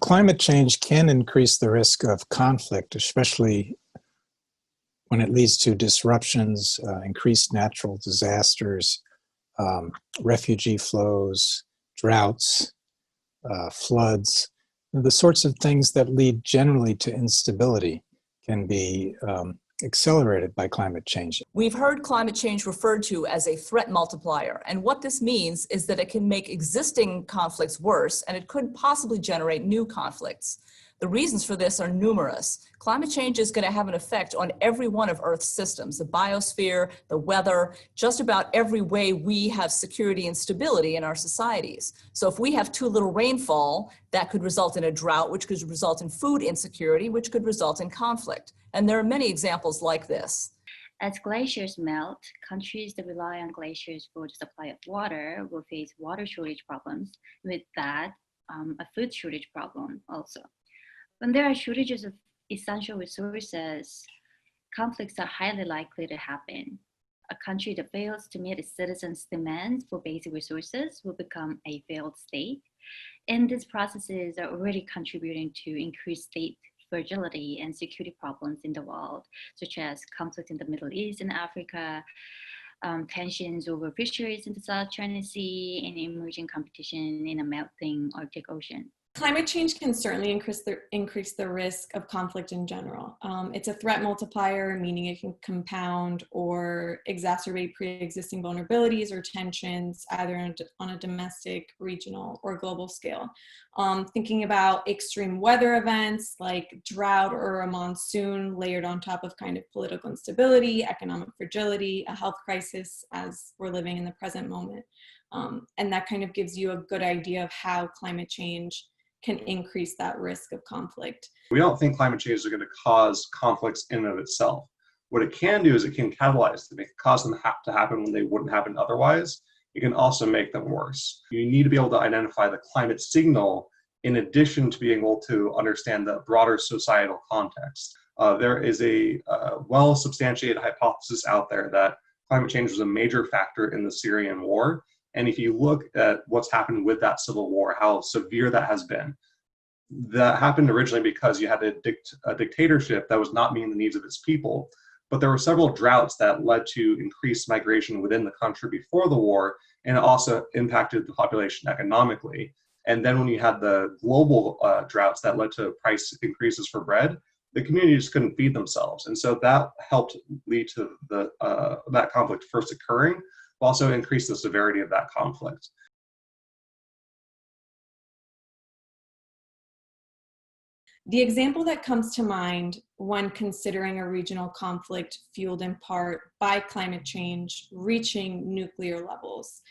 climate change can increase the risk of conflict, especially when it leads to disruptions, increased natural disasters, refugee flows, droughts, floods. The sorts of things that lead generally to instability can be accelerated by climate change. We've heard climate change referred to as a threat multiplier, and what this means is that it can make existing conflicts worse, and it could possibly generate new conflicts. The reasons for this are numerous. Climate change is going to have an effect on every one of Earth's systems, the biosphere, the weather, just about every way we have security and stability in our societies. So if we have too little rainfall, that could result in a drought, which could result in food insecurity, which could result in conflict. And there are many examples like this. As glaciers melt, countries that rely on glaciers for the supply of water will face water shortage problems. With that, a food shortage problem also. When there are shortages of essential resources, conflicts are highly likely to happen. A country that fails to meet its citizens' demands for basic resources will become a failed state. And these processes are already contributing to increased state fragility and security problems in the world, such as conflict in the Middle East and Africa, tensions over fisheries in the South China Sea, and emerging competition in a melting Arctic Ocean. Climate change can certainly increase the risk of conflict in general. It's a threat multiplier, meaning it can compound or exacerbate pre-existing vulnerabilities or tensions, either on a domestic, regional, or global scale. Thinking about extreme weather events like drought or a monsoon layered on top of kind of political instability, economic fragility, a health crisis as we're living in the present moment. And that kind of gives you a good idea of how climate change can increase that risk of conflict. We don't think climate change is going to cause conflicts in and of itself. What it can do is it can catalyze them, it can cause them to happen when they wouldn't happen otherwise. It can also make them worse. You need to be able to identify the climate signal in addition to being able to understand the broader societal context. There is a well-substantiated hypothesis out there that climate change was a major factor in the Syrian war. And if you look at what's happened with that civil war, how severe that has been, that happened originally because you had a dictatorship that was not meeting the needs of its people. But there were several droughts that led to increased migration within the country before the war, and it also impacted the population economically. And then when you had the global droughts that led to price increases for bread, the communities couldn't feed themselves. And so that helped lead to that conflict first occurring, also increase the severity of that conflict. The example that comes to mind when considering a regional conflict fueled in part by climate change reaching nuclear levels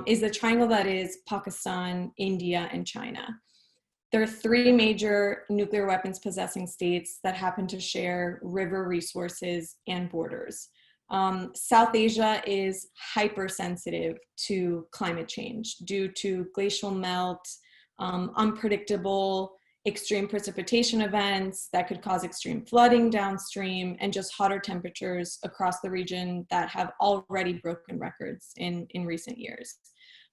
is the triangle that is Pakistan, India, and China. There are three major nuclear weapons possessing states that happen to share river resources and borders. South Asia is hypersensitive to climate change due to glacial melt, unpredictable extreme precipitation events that could cause extreme flooding downstream, and just hotter temperatures across the region that have already broken records in recent years.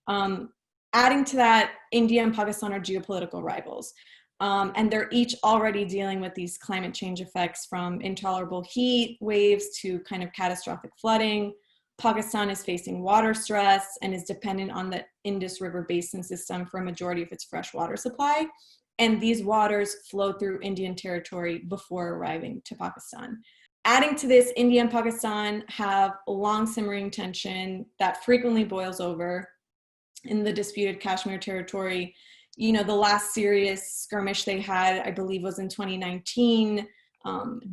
Adding to that, India and Pakistan are geopolitical rivals. And they're each already dealing with these climate change effects, from intolerable heat waves to kind of catastrophic flooding. Pakistan is facing water stress and is dependent on the Indus River Basin system for a majority of its fresh water supply. And these waters flow through Indian territory before arriving to Pakistan. Adding to this, India and Pakistan have long simmering tension that frequently boils over in the disputed Kashmir territory. You know, the last serious skirmish they had, I believe, was in 2019.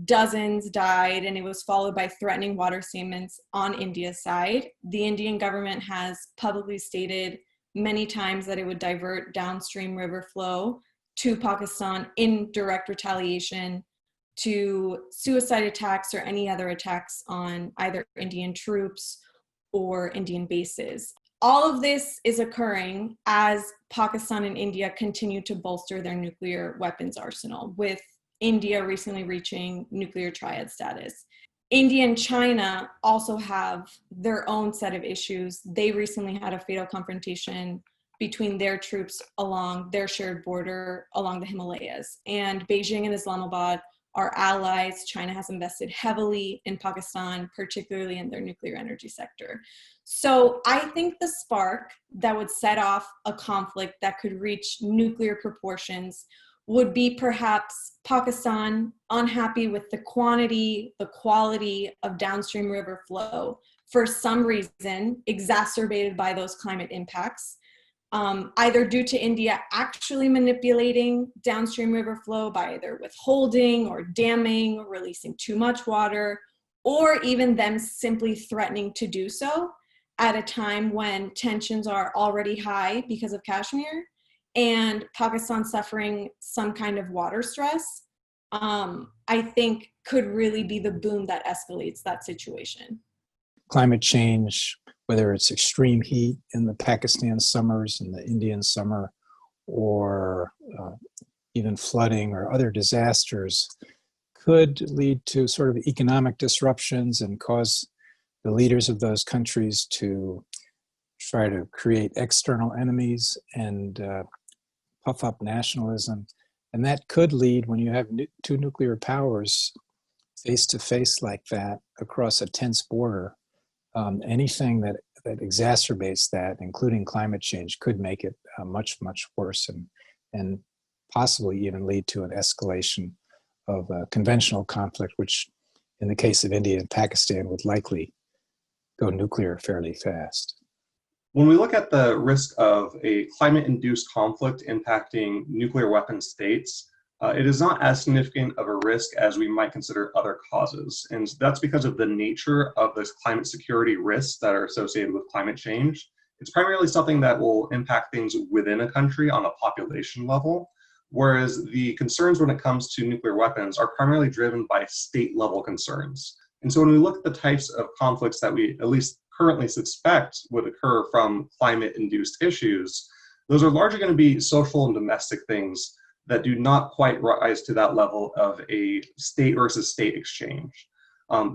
Dozens died, and it was followed by threatening water statements on India's side. The Indian government has publicly stated many times that it would divert downstream river flow to Pakistan in direct retaliation to suicide attacks or any other attacks on either Indian troops or Indian bases. All of this is occurring as Pakistan and India continue to bolster their nuclear weapons arsenal, with India recently reaching nuclear triad status. India and China also have their own set of issues. They recently had a fatal confrontation between their troops along their shared border along the Himalayas. And Beijing and Islamabad are allies. China has invested heavily in Pakistan, particularly in their nuclear energy sector. So I think the spark that would set off a conflict that could reach nuclear proportions would be perhaps Pakistan unhappy with the quantity, the quality of downstream river flow for some reason exacerbated by those climate impacts, either due to India actually manipulating downstream river flow by either withholding or damming or releasing too much water, or even them simply threatening to do so at a time when tensions are already high because of Kashmir and Pakistan suffering some kind of water stress, I think could really be the boom that escalates that situation. Climate change, whether it's extreme heat in the Pakistan summers and the Indian summer, or even flooding or other disasters, could lead to sort of economic disruptions and cause the leaders of those countries to try to create external enemies and puff up nationalism. And that could lead, when you have two nuclear powers face to face like that across a tense border, anything that exacerbates that, including climate change, could make it much, much worse and possibly even lead to an escalation of conventional conflict, which in the case of India and Pakistan would likely go nuclear fairly fast. When we look at the risk of a climate-induced conflict impacting nuclear weapon states, it is not as significant of a risk as we might consider other causes. And that's because of the nature of those climate security risks that are associated with climate change. It's primarily something that will impact things within a country on a population level, whereas the concerns when it comes to nuclear weapons are primarily driven by state-level concerns. And so when we look at the types of conflicts that we at least currently suspect would occur from climate-induced issues, those are largely going to be social and domestic things that do not quite rise to that level of a state versus state exchange.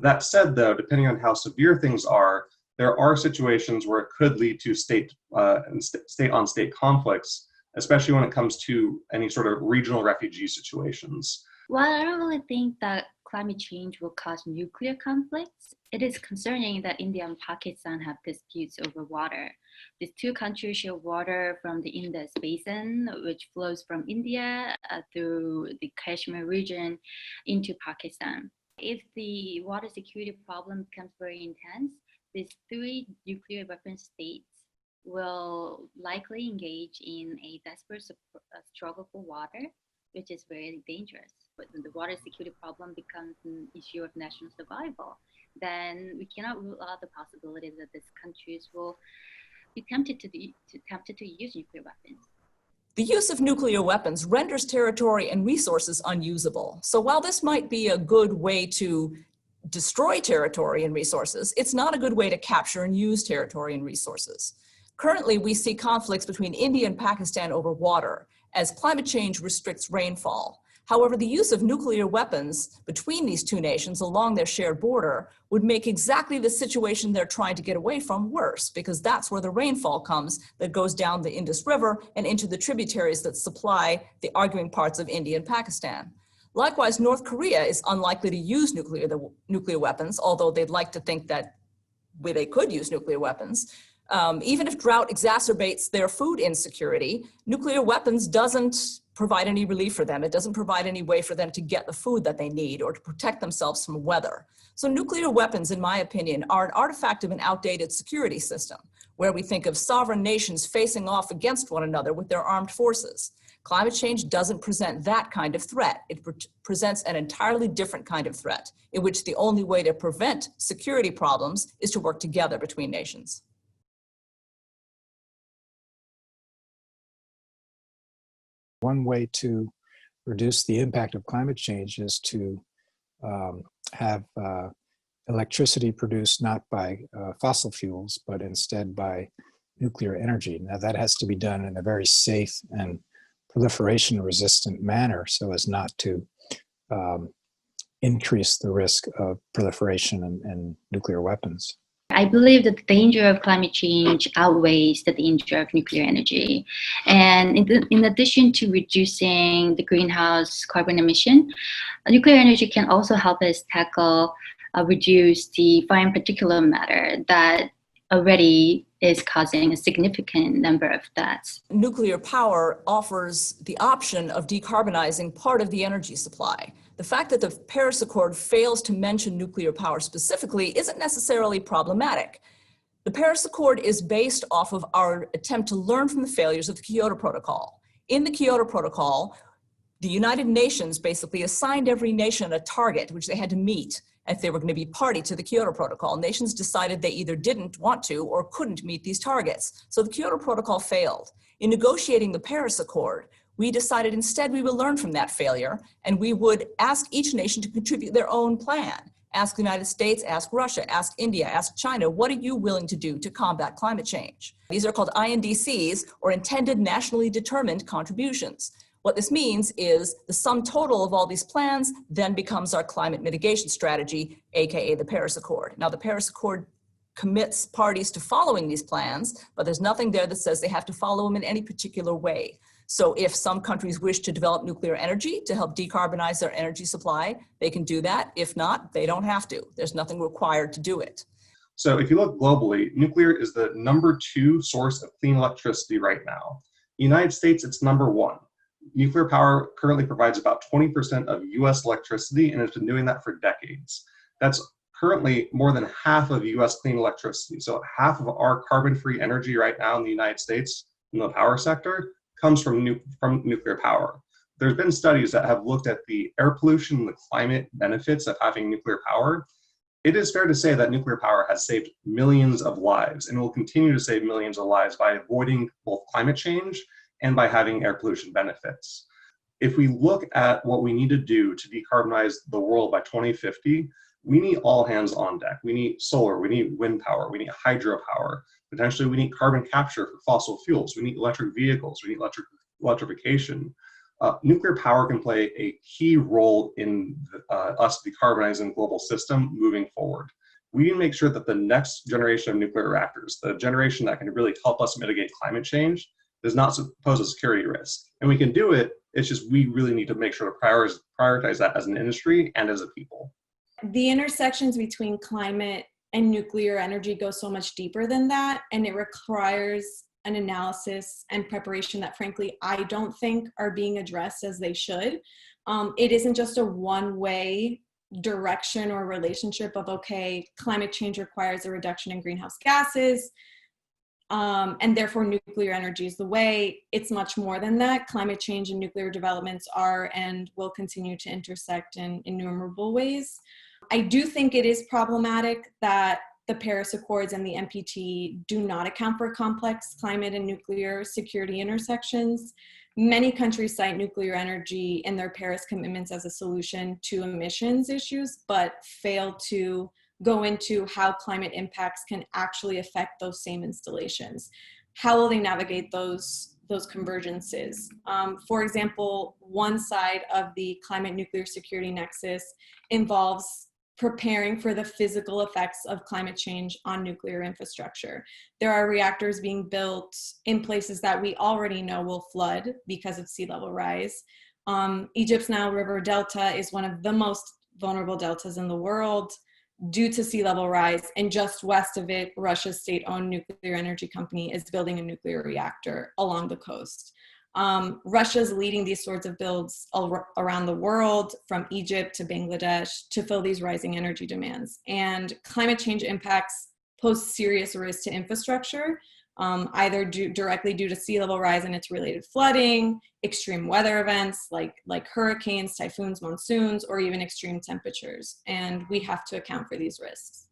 That said, though, depending on how severe things are, there are situations where it could lead to state-on-state conflicts, especially when it comes to any sort of regional refugee situations. While I don't really think that climate change will cause nuclear conflicts, it is concerning that India and Pakistan have disputes over water. These two countries share water from the Indus Basin, which flows from India through the Kashmir region into Pakistan. If the water security problem becomes very intense, these three nuclear weapon states will likely engage in a desperate struggle for water, which is very dangerous. But when the water security problem becomes an issue of national survival, then we cannot rule out the possibility that these countries will be tempted to use nuclear weapons. The use of nuclear weapons renders territory and resources unusable. So while this might be a good way to destroy territory and resources, it's not a good way to capture and use territory and resources. Currently, we see conflicts between India and Pakistan over water as climate change restricts rainfall. However, the use of nuclear weapons between these two nations along their shared border would make exactly the situation they're trying to get away from worse, because that's where the rainfall comes that goes down the Indus River and into the tributaries that supply the arguing parts of India and Pakistan. Likewise, North Korea is unlikely to use nuclear weapons, although they'd like to think that they could use nuclear weapons. Even if drought exacerbates their food insecurity, nuclear weapons doesn't provide any relief for them. It doesn't provide any way for them to get the food that they need or to protect themselves from weather. So nuclear weapons, in my opinion, are an artifact of an outdated security system, where we think of sovereign nations facing off against one another with their armed forces. Climate change doesn't present that kind of threat. It presents an entirely different kind of threat, in which the only way to prevent security problems is to work together between nations. One way to reduce the impact of climate change is to have electricity produced not by fossil fuels, but instead by nuclear energy. Now that has to be done in a very safe and proliferation resistant manner so as not to increase the risk of proliferation and nuclear weapons. I believe that the danger of climate change outweighs the danger of nuclear energy. And in addition to reducing the greenhouse carbon emission, nuclear energy can also help us reduce the fine particulate matter that already is causing a significant number of deaths. Nuclear power offers the option of decarbonizing part of the energy supply. The fact that the Paris Accord fails to mention nuclear power specifically isn't necessarily problematic. The Paris Accord is based off of our attempt to learn from the failures of the Kyoto Protocol. In the Kyoto Protocol, the United Nations basically assigned every nation a target which they had to meet if they were going to be party to the Kyoto Protocol. Nations decided they either didn't want to or couldn't meet these targets. So the Kyoto Protocol failed. In negotiating the Paris Accord, we decided instead we would learn from that failure and we would ask each nation to contribute their own plan. Ask the United States, ask Russia, ask India, ask China, what are you willing to do to combat climate change? These are called INDCs, or intended nationally determined contributions. What this means is the sum total of all these plans then becomes our climate mitigation strategy, AKA the Paris Accord. Now, the Paris Accord commits parties to following these plans, but there's nothing there that says they have to follow them in any particular way. So if some countries wish to develop nuclear energy to help decarbonize their energy supply, they can do that. If not, they don't have to. There's nothing required to do it. So if you look globally, nuclear is the #2 source of clean electricity right now. In the United States, it's #1. Nuclear power currently provides about 20% of US electricity and has been doing that for decades. That's currently more than half of US clean electricity. So half of our carbon-free energy right now in the United States in the power sector comes from nuclear power. There's been studies that have looked at the air pollution and the climate benefits of having nuclear power. It is fair to say that nuclear power has saved millions of lives and will continue to save millions of lives by avoiding both climate change and by having air pollution benefits. If we look at what we need to do to decarbonize the world by 2050, we need all hands on deck. We need solar, we need wind power, we need hydropower. Potentially we need carbon capture for fossil fuels. We need electric vehicles, we need electrification. Nuclear power can play a key role in us decarbonizing the global system moving forward. We need to make sure that the next generation of nuclear reactors, the generation that can really help us mitigate climate change, does not pose a security risk. And we can do it, it's just we really need to make sure to prioritize that as an industry and as a people. The intersections between climate and nuclear energy go so much deeper than that, and it requires an analysis and preparation that frankly I don't think are being addressed as they should. It isn't just a one-way direction or relationship of, okay, climate change requires a reduction in greenhouse gases, and therefore nuclear energy is the way. It's much more than that. Climate change and nuclear developments are and will continue to intersect in innumerable ways. I do think it is problematic that the Paris Accords and the NPT do not account for complex climate and nuclear security intersections. Many countries cite nuclear energy in their Paris commitments as a solution to emissions issues, but fail to go into how climate impacts can actually affect those same installations. How will they navigate those convergences? For example, one side of the climate nuclear security nexus involves preparing for the physical effects of climate change on nuclear infrastructure. There are reactors being built in places that we already know will flood because of sea level rise. Egypt's Nile River Delta is one of the most vulnerable deltas in the world due to sea level rise, and just west of it, Russia's state-owned nuclear energy company is building a nuclear reactor along the coast. Russia's leading these sorts of builds around the world, from Egypt to Bangladesh, to fill these rising energy demands. And climate change impacts pose serious risk to infrastructure, either directly due to sea level rise and its related flooding, extreme weather events like hurricanes, typhoons, monsoons, or even extreme temperatures. And we have to account for these risks.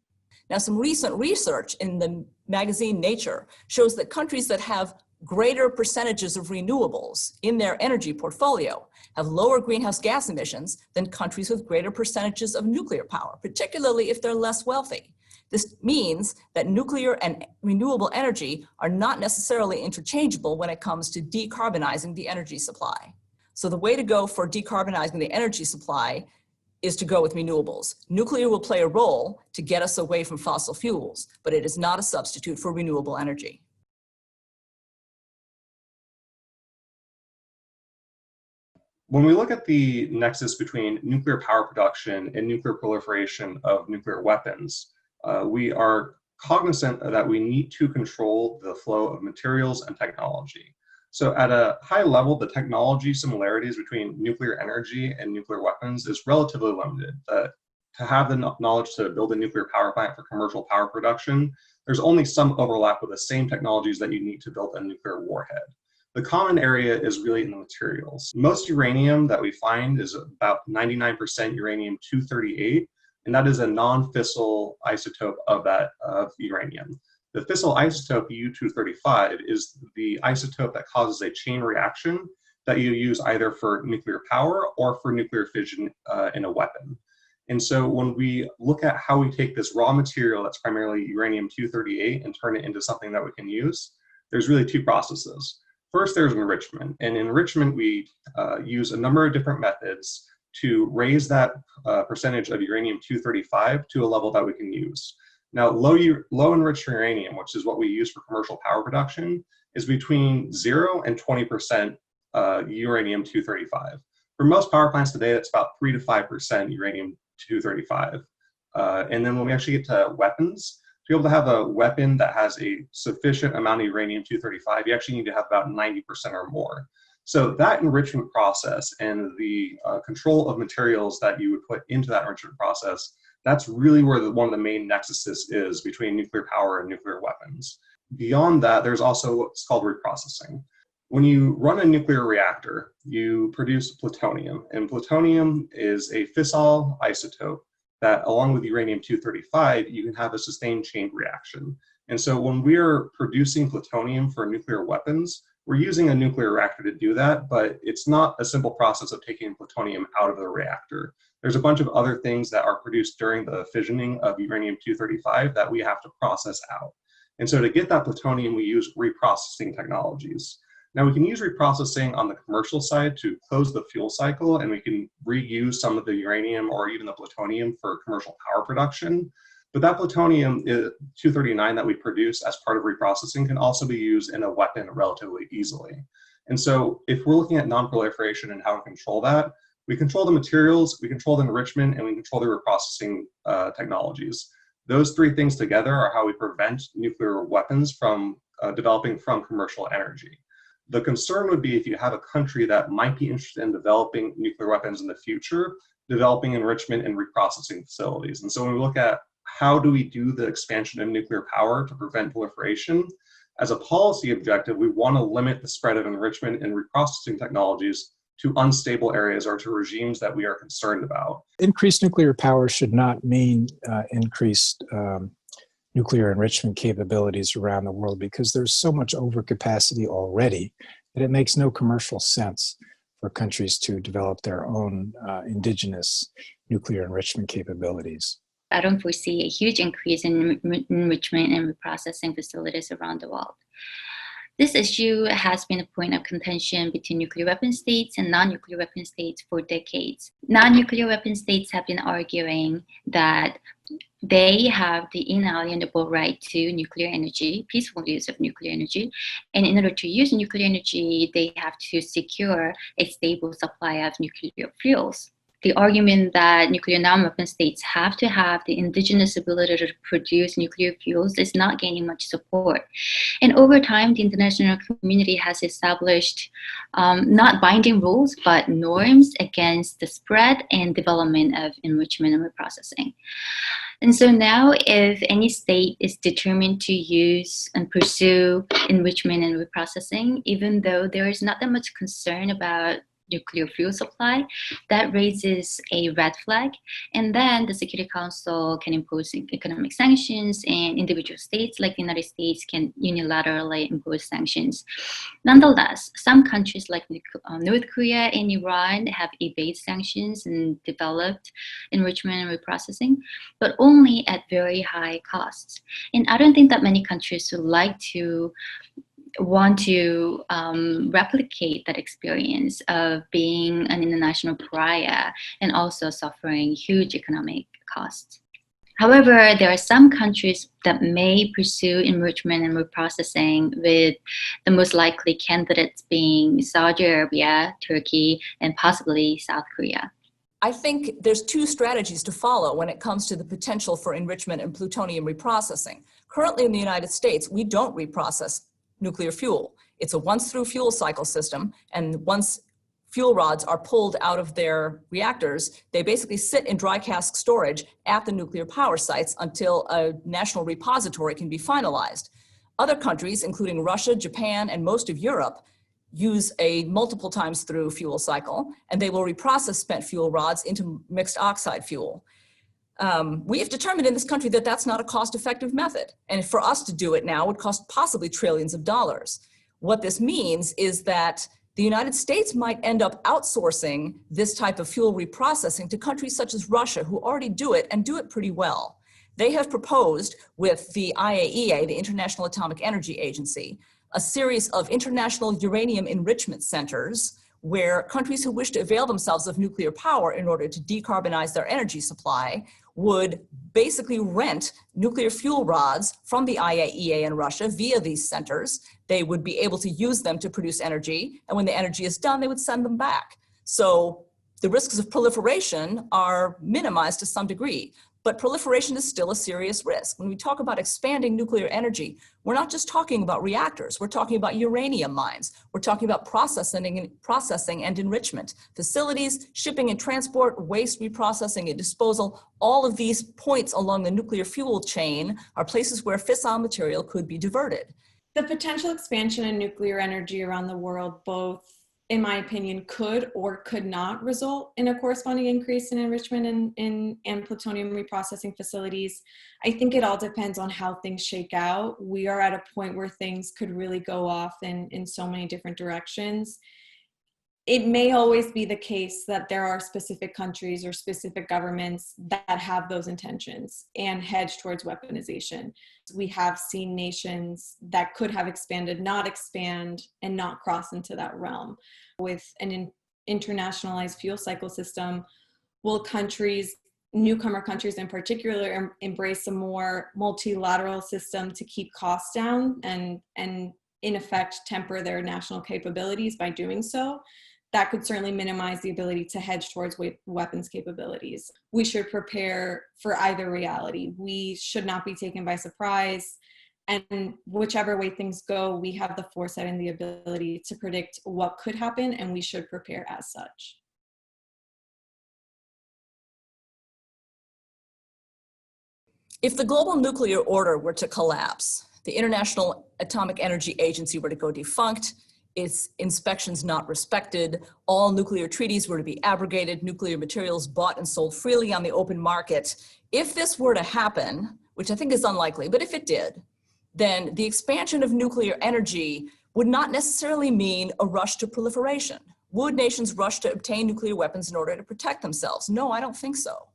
Now, some recent research in the magazine Nature shows that countries that have greater percentages of renewables in their energy portfolio have lower greenhouse gas emissions than countries with greater percentages of nuclear power, particularly if they're less wealthy. This means that nuclear and renewable energy are not necessarily interchangeable when it comes to decarbonizing the energy supply. So the way to go for decarbonizing the energy supply is to go with renewables. Nuclear will play a role to get us away from fossil fuels, but it is not a substitute for renewable energy. When we look at the nexus between nuclear power production and nuclear proliferation of nuclear weapons, we are cognizant that we need to control the flow of materials and technology. So at a high level, the technology similarities between nuclear energy and nuclear weapons is relatively limited. To have the knowledge to build a nuclear power plant for commercial power production, there's only some overlap with the same technologies that you need to build a nuclear warhead. The common area is really in the materials. Most uranium that we find is about 99% uranium-238, and that is a non-fissile isotope of uranium. The fissile isotope U-235 is the isotope that causes a chain reaction that you use either for nuclear power or for nuclear fission in a weapon. And so when we look at how we take this raw material that's primarily uranium-238 and turn it into something that we can use, there's really two processes. First, there's enrichment. And in enrichment, we use a number of different methods to raise that percentage of uranium-235 to a level that we can use. Now, low enriched uranium, which is what we use for commercial power production, is between 0 and 20% uranium-235. For most power plants today, that's about 3 to 5% uranium-235. And then when we actually get to weapons, to be able to have a weapon that has a sufficient amount of uranium-235, you actually need to have about 90% or more. So that enrichment process and the control of materials that you would put into that enrichment process, that's really where one of the main nexuses is between nuclear power and nuclear weapons. Beyond that, there's also what's called reprocessing. When you run a nuclear reactor, you produce plutonium, and plutonium is a fissile isotope that, along with uranium-235, you can have a sustained chain reaction. And so when we're producing plutonium for nuclear weapons, we're using a nuclear reactor to do that, but it's not a simple process of taking plutonium out of the reactor. There's a bunch of other things that are produced during the fissioning of uranium-235 that we have to process out. And so to get that plutonium, we use reprocessing technologies. Now we can use reprocessing on the commercial side to close the fuel cycle, and we can reuse some of the uranium or even the plutonium for commercial power production. But that plutonium-239 that we produce as part of reprocessing can also be used in a weapon relatively easily. And so if we're looking at non-proliferation and how to control that, we control the materials, we control the enrichment, and we control the reprocessing technologies. Those three things together are how we prevent nuclear weapons from developing from commercial energy. The concern would be if you have a country that might be interested in developing nuclear weapons in the future, developing enrichment and reprocessing facilities. And so when we look at how do we do the expansion of nuclear power to prevent proliferation, as a policy objective, we want to limit the spread of enrichment and reprocessing technologies to unstable areas or to regimes that we are concerned about. Increased nuclear power should not mean increased nuclear enrichment capabilities around the world, because there's so much overcapacity already that it makes no commercial sense for countries to develop their own indigenous nuclear enrichment capabilities. I don't foresee a huge increase in enrichment and reprocessing facilities around the world. This issue has been a point of contention between nuclear weapon states and non-nuclear weapon states for decades. Non-nuclear weapon states have been arguing that they have the inalienable right to nuclear energy, peaceful use of nuclear energy. And in order to use nuclear energy, they have to secure a stable supply of nuclear fuels. The argument that nuclear non-weapon states have to have the indigenous ability to produce nuclear fuels is not gaining much support. And over time, the international community has established not binding rules, but norms against the spread and development of enrichment and reprocessing. And so now, if any state is determined to use and pursue enrichment and reprocessing, even though there is not that much concern about nuclear fuel supply, that raises a red flag. And then the Security Council can impose economic sanctions, and individual states like the United States can unilaterally impose sanctions. Nonetheless, some countries like North Korea and Iran have evaded sanctions and developed enrichment and reprocessing, but only at very high costs. And I don't think that many countries would like to want to replicate that experience of being an international pariah and also suffering huge economic costs. However, there are some countries that may pursue enrichment and reprocessing, with the most likely candidates being Saudi Arabia, Turkey, and possibly South Korea. I think there's two strategies to follow when it comes to the potential for enrichment and plutonium reprocessing. Currently in the United States, we don't reprocess nuclear fuel. It's a once-through fuel cycle system, and once fuel rods are pulled out of their reactors, they basically sit in dry cask storage at the nuclear power sites until a national repository can be finalized. Other countries, including Russia, Japan, and most of Europe, use a multiple times through fuel cycle, and they will reprocess spent fuel rods into mixed oxide fuel. We have determined in this country that that's not a cost-effective method. And for us to do it now would cost possibly trillions of dollars. What this means is that the United States might end up outsourcing this type of fuel reprocessing to countries such as Russia, who already do it and do it pretty well. They have proposed with the IAEA, the International Atomic Energy Agency, a series of international uranium enrichment centers where countries who wish to avail themselves of nuclear power in order to decarbonize their energy supply would basically rent nuclear fuel rods from the IAEA in Russia via these centers. They would be able to use them to produce energy, and when the energy is done, they would send them back. So the risks of proliferation are minimized to some degree, but proliferation is still a serious risk. When we talk about expanding nuclear energy, we're not just talking about reactors, we're talking about uranium mines, we're talking about processing and enrichment, facilities, shipping and transport, waste reprocessing and disposal. All of these points along the nuclear fuel chain are places where fissile material could be diverted. The potential expansion in nuclear energy around the world, both, in my opinion, could or could not result in a corresponding increase in enrichment and plutonium reprocessing facilities. I think it all depends on how things shake out. We are at a point where things could really go off in so many different directions. It may always be the case that there are specific countries or specific governments that have those intentions and hedge towards weaponization. We have seen nations that could have expanded, not expand, and not cross into that realm. With an internationalized fuel cycle system, will countries, newcomer countries in particular, embrace a more multilateral system to keep costs down and in effect temper their national capabilities by doing so? That could certainly minimize the ability to hedge towards weapons capabilities. We should prepare for either reality. We should not be taken by surprise. And whichever way things go, we have the foresight and the ability to predict what could happen, and we should prepare as such. If the global nuclear order were to collapse, the International Atomic Energy Agency were to go defunct, its inspections not respected, all nuclear treaties were to be abrogated, nuclear materials bought and sold freely on the open market. If this were to happen, which I think is unlikely, but if it did, then the expansion of nuclear energy would not necessarily mean a rush to proliferation. Would nations rush to obtain nuclear weapons in order to protect themselves? No, I don't think so.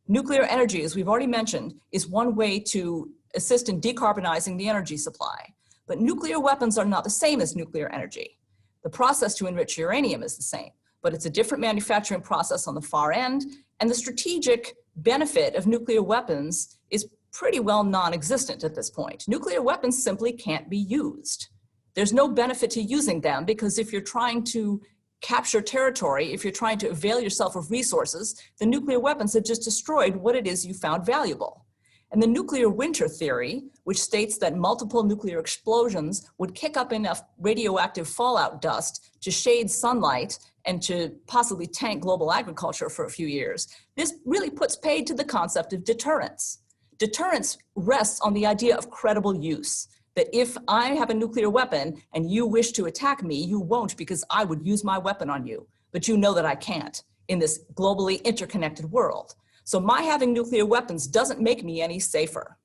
Nuclear energy, as we've already mentioned, is one way to assist in decarbonizing the energy supply. But nuclear weapons are not the same as nuclear energy. The process to enrich uranium is the same, but it's a different manufacturing process on the far end, and the strategic benefit of nuclear weapons is pretty well non-existent at this point. Nuclear weapons simply can't be used. There's no benefit to using them because if you're trying to capture territory, if you're trying to avail yourself of resources, the nuclear weapons have just destroyed what it is you found valuable. And the nuclear winter theory, which states that multiple nuclear explosions would kick up enough radioactive fallout dust to shade sunlight and to possibly tank global agriculture for a few years, this really puts paid to the concept of deterrence. Deterrence rests on the idea of credible use, that if I have a nuclear weapon and you wish to attack me, you won't because I would use my weapon on you, but you know that I can't in this globally interconnected world. So my having nuclear weapons doesn't make me any safer.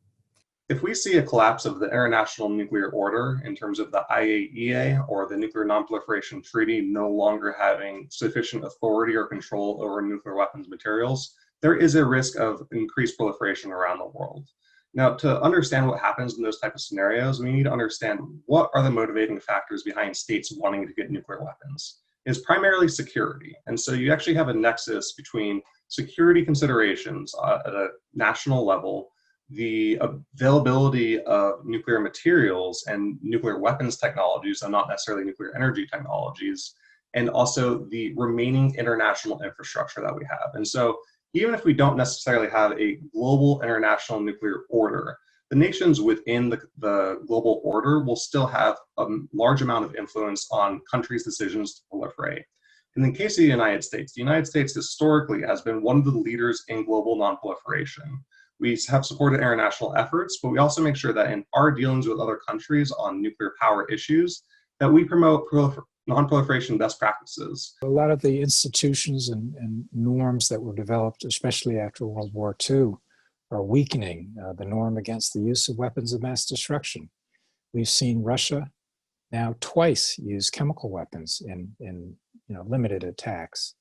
If we see a collapse of the international nuclear order in terms of the IAEA or the Nuclear Non-Proliferation Treaty no longer having sufficient authority or control over nuclear weapons materials, there is a risk of increased proliferation around the world. Now, to understand what happens in those type of scenarios, we need to understand what are the motivating factors behind states wanting to get nuclear weapons. It's primarily security. And so you actually have a nexus between security considerations at a national level, the availability of nuclear materials and nuclear weapons technologies, and not necessarily nuclear energy technologies, and also the remaining international infrastructure that we have. And so even if we don't necessarily have a global international nuclear order, the nations within the global order will still have a large amount of influence on countries' decisions to proliferate. In the case of the United States historically has been one of the leaders in global nonproliferation. We have supported international efforts, but we also make sure that in our dealings with other countries on nuclear power issues, that we promote non-proliferation best practices. A lot of the institutions and norms that were developed, especially after World War II, are weakening the norm against the use of weapons of mass destruction. We've seen Russia now twice use chemical weapons in limited attacks.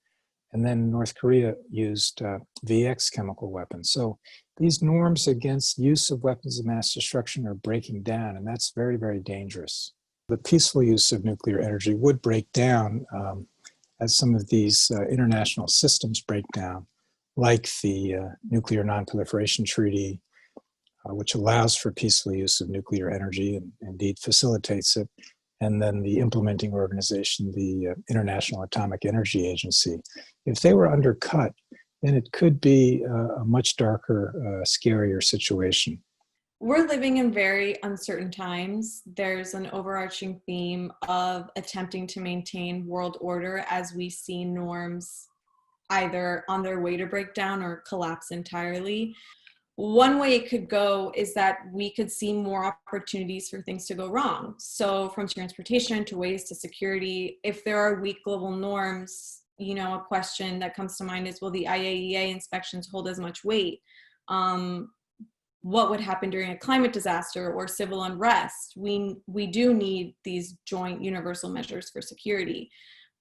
And then North Korea used VX chemical weapons. So these norms against use of weapons of mass destruction are breaking down, and that's very, very dangerous. The peaceful use of nuclear energy would break down as some of these international systems break down, like the Nuclear Non-Proliferation Treaty, which allows for peaceful use of nuclear energy and indeed facilitates it, and then the implementing organization, the International Atomic Energy Agency. If they were undercut, then it could be a much darker, scarier situation. We're living in very uncertain times. There's an overarching theme of attempting to maintain world order as we see norms either on their way to break down or collapse entirely. One way it could go is that we could see more opportunities for things to go wrong. So from transportation to waste to security, if there are weak global norms, a question that comes to mind is, will the IAEA inspections hold as much weight? What would happen during a climate disaster or civil unrest? We do need these joint universal measures for security.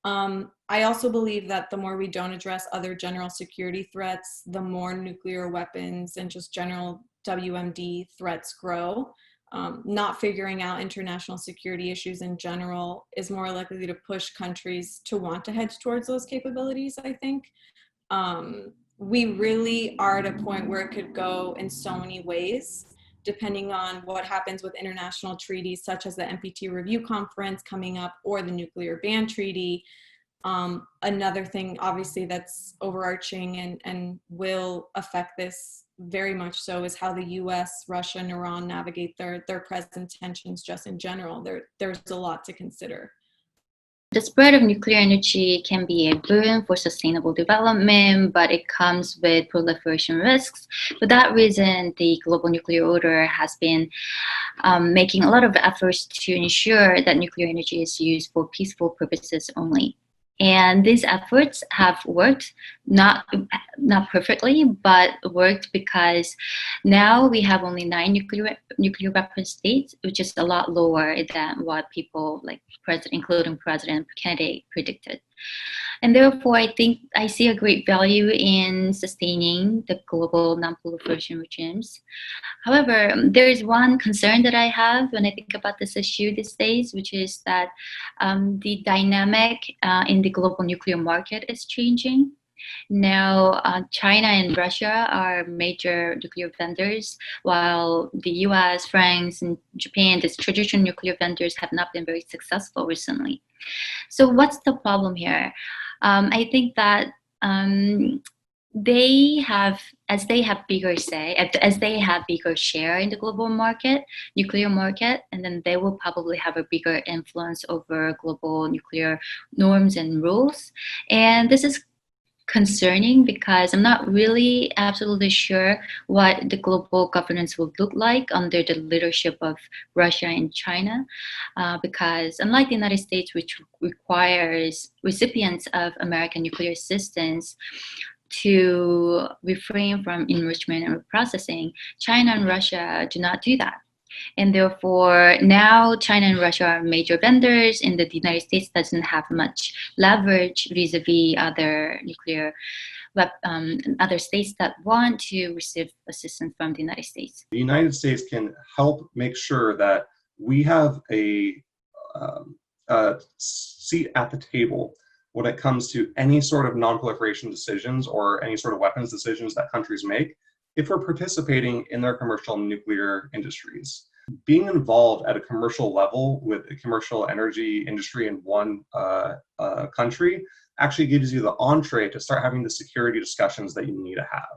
I also believe that the more we don't address other general security threats, the more nuclear weapons and just general WMD threats grow. Not figuring out international security issues in general is more likely to push countries to want to head towards those capabilities, I think. We really are at a point where it could go in so many ways, depending on what happens with international treaties, such as the NPT Review Conference coming up or the Nuclear Ban Treaty. Another thing, obviously, that's overarching and will affect this very much so is how the US, Russia, and Iran navigate their present tensions just in general. There's a lot to consider. The spread of nuclear energy can be a boon for sustainable development, but it comes with proliferation risks. For that reason, the global nuclear order has been making a lot of efforts to ensure that nuclear energy is used for peaceful purposes only. And these efforts have worked, not perfectly, but worked because now we have only 9 nuclear weapon states, which is a lot lower than what people like including President Kennedy predicted. And therefore, I think I see a great value in sustaining the global non-proliferation regimes. However, there is one concern that I have when I think about this issue these days, which is that the dynamic in the global nuclear market is changing. Now, China and Russia are major nuclear vendors, while the US, France, and Japan, these traditional nuclear vendors, have not been very successful recently. So what's the problem here? I think that they have bigger say, as they have bigger share in the global market, nuclear market, and then they will probably have a bigger influence over global nuclear norms and rules. And this is concerning because I'm not really absolutely sure what the global governance will look like under the leadership of Russia and China, because unlike the United States, which requires recipients of American nuclear assistance to refrain from enrichment and reprocessing, China and Russia do not do that. And therefore, now China and Russia are major vendors, and the United States doesn't have much leverage vis-a-vis other states that want to receive assistance from the United States. The United States can help make sure that we have a seat at the table when it comes to any sort of non-proliferation decisions or any sort of weapons decisions that countries make if we're participating in their commercial nuclear industries. Being involved at a commercial level with a commercial energy industry in one country actually gives you the entree to start having the security discussions that you need to have.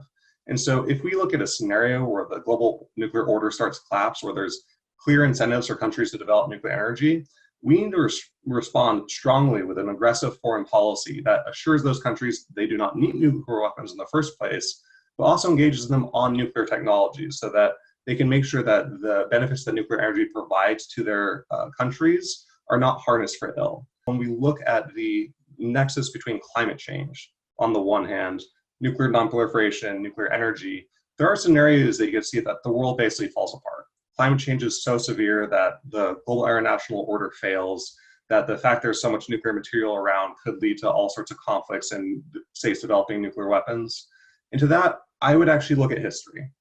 And so if we look at a scenario where the global nuclear order starts to collapse, where there's clear incentives for countries to develop nuclear energy, we need to respond strongly with an aggressive foreign policy that assures those countries they do not need nuclear weapons in the first place, but also engages them on nuclear technologies so that they can make sure that the benefits that nuclear energy provides to their countries are not harnessed for ill. When we look at the nexus between climate change, on the one hand, nuclear nonproliferation, nuclear energy, there are scenarios that you can see that the world basically falls apart. Climate change is so severe that the global international order fails, that the fact there's so much nuclear material around could lead to all sorts of conflicts and states developing nuclear weapons. And to that, I would actually look at history.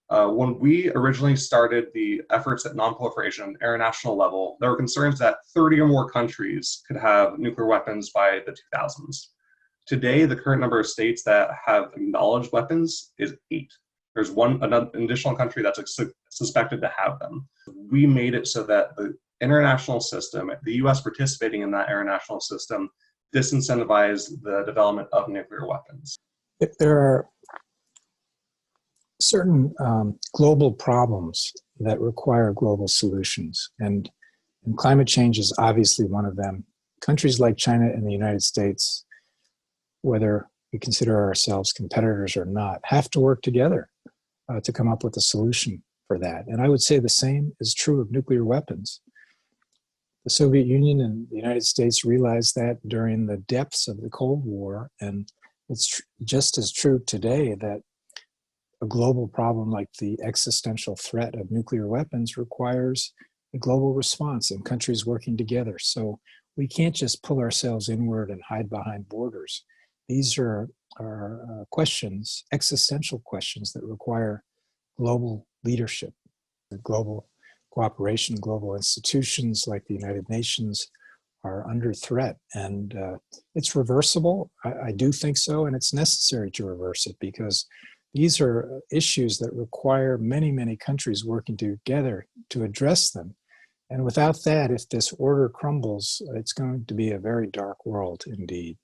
When we originally started the efforts at nonproliferation at the international level, there were concerns that 30 or more countries could have nuclear weapons by the 2000s. Today, the current number of states that have acknowledged weapons is 8. There's an additional country that's suspected to have them. We made it so that the international system, the US participating in that international system, disincentivized the development of nuclear weapons. If there are certain global problems that require global solutions, and climate change is obviously one of them. Countries like China and the United States, whether we consider ourselves competitors or not, have to work together to come up with a solution for that. And I would say the same is true of nuclear weapons. The Soviet Union and the United States realized that during the depths of the Cold War, and it's just as true today that a global problem like the existential threat of nuclear weapons requires a global response and countries working together. So we can't just pull ourselves inward and hide behind borders. These are questions, existential questions that require global leadership, global cooperation. Global institutions like the United Nations are under threat, and it's reversible. I do think so, and it's necessary to reverse it because these are issues that require many, many countries working together to address them. And without that, if this order crumbles, it's going to be a very dark world indeed.